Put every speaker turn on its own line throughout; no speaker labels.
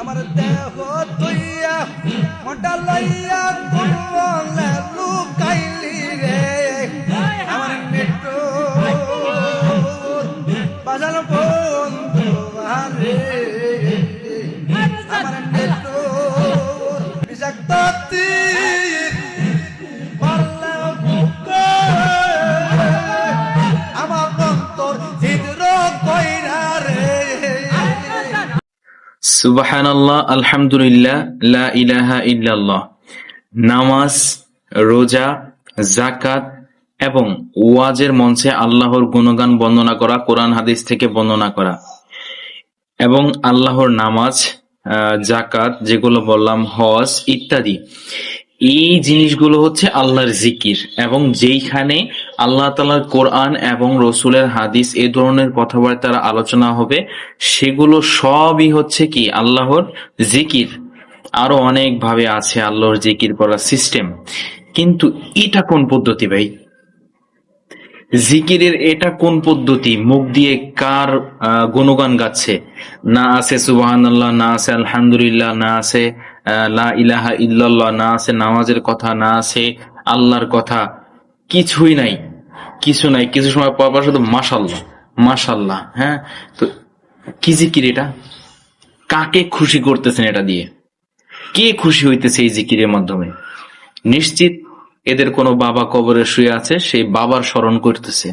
আমার দেহ তুইয়া মোটা লইয়া কোন বলে লুকাইলি রে আমার মৃত্যু বাজাল বন্ধু আরে আমার মৃত্যু বিষাক্ত তীর মারলে বুকে আমার অন্তর ছিদ্র কইরা রে।
সুবহানাল্লাহ, আলহামদুলিল্লাহ, লা ইলাহা ইল্লাল্লাহ। নামাজ, রোজা, যাকাত এবং ওয়াজের মঞ্চে আল্লাহর গুণগান বর্ণনা করা, কোরআন হাদিস থেকে বর্ণনা করা এবং আল্লাহর নামাজ, যাকাত যেগুলো বললাম, হজ ইত্যাদি, এই জিনিসগুলো হচ্ছে আল্লাহর জিকির। এবং যেইখানে আল্লাহ তাআলার কোরআন এবং রসুলের হাদিস এ ধরনের কথাবার্তার আলোচনা হবে, সেগুলো সবই হচ্ছে কি আল্লাহর জিকির। আরো অনেক ভাবে আছে আল্লাহর জিকির করার সিস্টেম, কিন্তু এটা কোন পদ্ধতি ভাই? জিকিরের এটা কোন পদ্ধতি? মুখ দিয়ে কার গুণগান গাচ্ছে? না আছে সুবহানাল্লাহ, না আছে আলহামদুলিল্লাহ, না আছে লা ইলাহা ইল্লাল্লাহ, না আছে নামাজের কথা, না আছে আল্লাহর কথা, কিছুই নাই, কিছু নাই। কিছু সময় পর শুধু মাশাল্লাহ মাশাল্লাহ। হ্যাঁ, তো কি জিকির এটা? কাকে খুশি করতেছেন এটা দিয়ে? কে খুশি হইতেছে এই জিকিরের মাধ্যমে? নিশ্চিত এদের কোনো বাবা কবরে শুয়ে আছে, সেই বাবার স্মরণ করতেছে।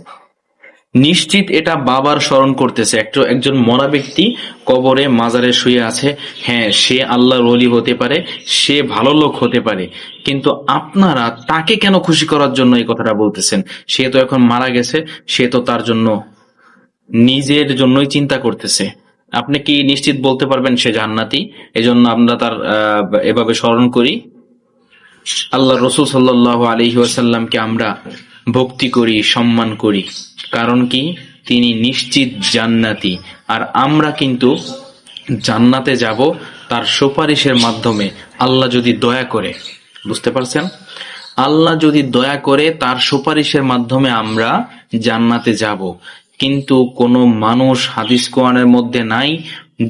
নিশ্চিত এটা বাবার স্মরণ করতেছে। একজন মরা ব্যক্তি কবরে মাজারে শুয়ে আছে, হ্যাঁ সে আল্লাহর ওলি হতে পারে, সে ভালো লোক হতে পারে, কিন্তু আপনারা তাকে কেন খুশি করার জন্য এই কথাটা বলতেছেন? সে তো এখন মারা গেছে, সে তো তার জন্য নিজের জন্যই চিন্তা করতেছে। আপনি কি নিশ্চিত বলতে পারবেন সে জান্নাতি? এজন্য আমরা তার এভাবে স্মরণ করি। আল্লাহ রসুল সাল্লাল্লাহু আলাইহি ওয়াসাল্লামকে আমরা ভক্তি করি, সম্মান করি, কারণ কি তিনি নিশ্চিত জান্নাতি। আর আমরা কিন্তু জান্নাতে যাব তার সুপারিশের মাধ্যমে, আল্লাহ যদি দয়া করে। বুঝতে পারছেন? আল্লাহ যদি দয়া করে তার সুপারিশের মাধ্যমে আমরা জান্নাতে যাব। কিন্তু কোনো মানুষ হাদিস কোরআনের মধ্যে নাই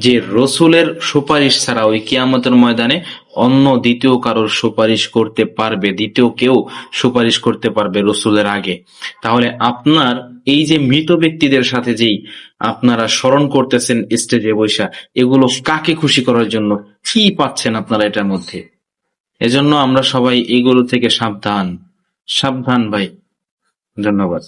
যে রসুলের সুপারিশ ছাড়া ওই কিয়ামতের ময়দানে অন্য দ্বিতীয় কারোর সুপারিশ করতে পারবে, দ্বিতীয় কেউ সুপারিশ করতে পারবে রসুলের আগে। তাহলে আপনার এই যে মৃত ব্যক্তিদের সাথে যেই আপনারা স্মরণ করতেছেন স্টেজে বৈশা, এগুলো কাকে খুশি করার জন্য? কি পাচ্ছেন আপনারা এটার মধ্যে? এজন্য আমরা সবাই এগুলো থেকে সাবধান, সাবধান ভাই। ধন্যবাদ।